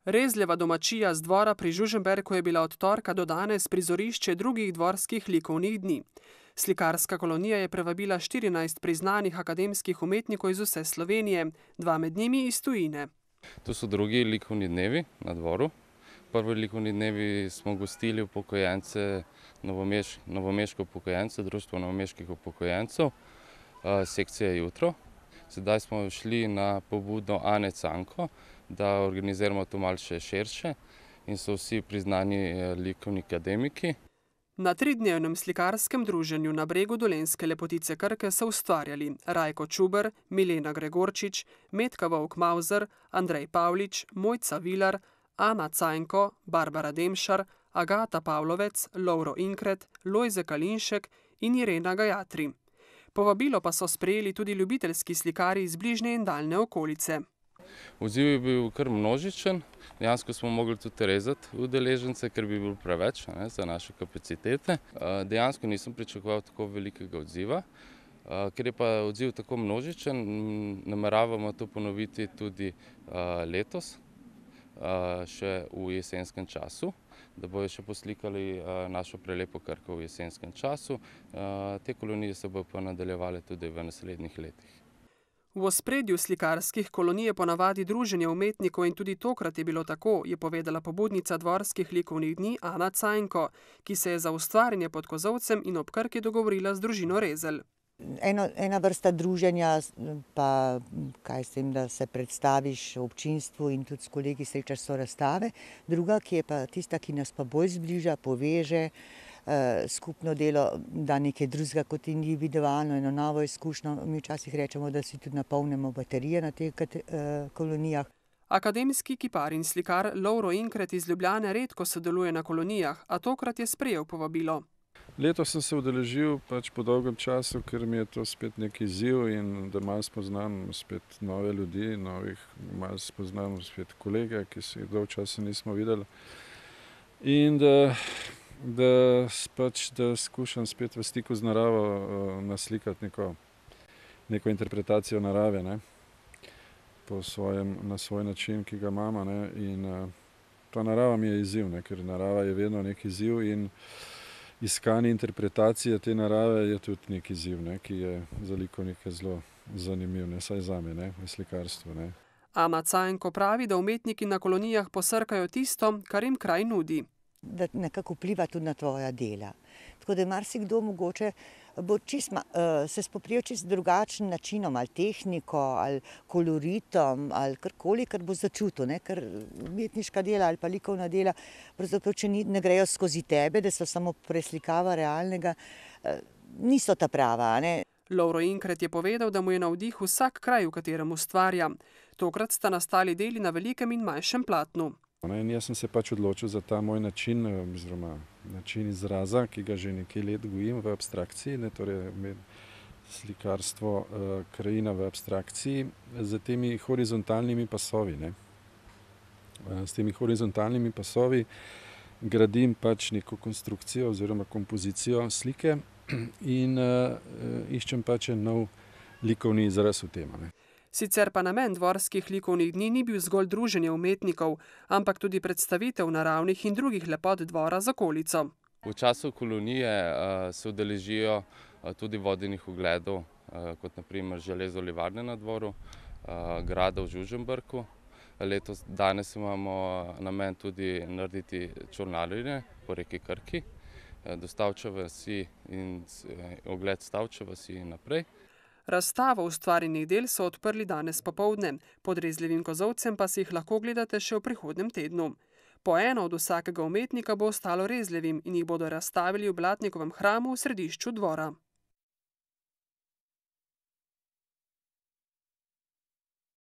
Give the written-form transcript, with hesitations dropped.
Rezljeva domačija z dvora pri Žužemberku je bila od torka do danes prizorišče drugih dvorskih likovnih dni. Slikarska kolonija je prevabila 14 priznanih akademskih umetnikov iz vse Slovenije, 2 med njimi iz tujine. To so drugi likovni dnevi na dvoru. Prvi likovni dnevi smo gostili upokojence, novomeške upokojence, Društvo novomeških upokojencev, sekcija Jutro. Sedaj smo šli na pobudo Ane Canko, da organiziramo to malce širše in so vsi priznani likovni akademiki. Na 3-dnevnem slikarskem druženju na bregu dolenjske lepotice Krke so ustvarjali Rajko Čuber, Milena Gregorčič, Metka Vovk-Mauzer, Andrej Pavlič, Mojca Vilar, Ana Cajnko, Barbara Demšar, Agata Pavlovec, Lovro Inkret, Lojze Kalinšek in Irena Gajatri. Povabilo pa so sprejeli tudi ljubiteljski slikari iz bližnje in daljne okolice. Odziv je bil kar množičen, dejansko smo mogli tudi rezati udeležence, ker bi bilo preveč za naše kapacitete. Dejansko nisem pričakoval tako velikega odziva, ker je pa odziv tako množičen, nameravamo to ponoviti tudi letos, še v jesenskem času, da bojo še poslikali našo prelepo Krko v jesenskem času. Te kolonije se bojo pa nadaljevale tudi v naslednjih letih. V ospredju slikarskih kolonij je ponavadi druženje umetnikov in tudi tokrat je bilo tako, je povedala pobudnica dvorskih likovnih dni Ana Cajnko, ki se je za ustvarjanje pod kozolcem in ob Krki dogovorila z družino Rezelj. Ena vrsta druženja, pa kaj s tem, da se predstaviš občinstvu in tudi s kolegi srečaš sorazstave. Druga, ki je pa tista, ki nas pa bolj zbliža, poveže, skupno delo, da nekaj drugega kot individualno, eno novo izkušnjo. Mi včasih rečemo, da si tudi napolnimo baterije na teh kolonijah. Akademski kipar in slikar Lovro Inkret iz Ljubljane redko sodeluje na kolonijah, a tokrat je sprejel povabilo. Letos sem se udeležil po dolgem času, ker mi je to spet neki izziv in da malo spoznam spet nove ljudi, malo spoznam spet kolege, ki se jih dolgo časa nismo videli. In da skušam spet v stiku z naravo naslikati neko interpretacijo narave, na svoj način, ki ga imam. In ta narava mi je izziv, ker narava je vedno neki izziv in iskanje interpretacije te narave je tudi neki izziv, ki je za likovnike zelo zanimiv, vsaj zame, v slikarstvu. Ana Cajnko pravi, da umetniki na kolonijah posrkajo tisto, kar jim kraj nudi. Da nekako vpliva tudi na tvoja dela. Tako da marsikdo mogoče bo se spoprijel čisto drugačen načinom, ali tehniko, ali koloritom, ali karkoli, kar bo začutil, ker umetniška dela ali pa likovna dela, pravzaprav, če ne grejo skozi tebe, da so samo preslikava realnega, niso ta prava. Lovro Inkret je povedal, da mu je navdih vsak kraj, v katerem ustvarja. Tokrat sta nastali deli na velikem in manjšem platnu. Jaz sem se odločil za ta moj način, oziroma način izraza, ki ga že nekaj let gojim v abstrakciji, torej slikarstvo krajina v abstrakciji, z temi horizontalnimi pasovi. S temi horizontalnimi pasovi gradim neko konstrukcijo oziroma kompozicijo slike in iščem en nov likovni izraz v tem. Sicer pa namen dvorskih likovnih dni ni bil zgolj druženje umetnikov, ampak tudi predstavitev naravnih in drugih lepot dvora z okolico. V času kolonije se udeležijo tudi vodenih ogledov, kot naprimer železo livarne na dvoru, grada v Žužemberku. Danes imamo namen tudi narediti čolnarjenje po reki Krki, do Stavče vasi in ogled Stavče vasi in naprej. Razstavo ustvarjenih del so odprli danes popoldne, pod Rezljevim kozolcem pa si jih lahko gledate še v prihodnjem tednu. Po eno od vsakega umetnika bo ostalo Rezljevim in jih bodo razstavili v Blatnikovem hramu v središču dvora.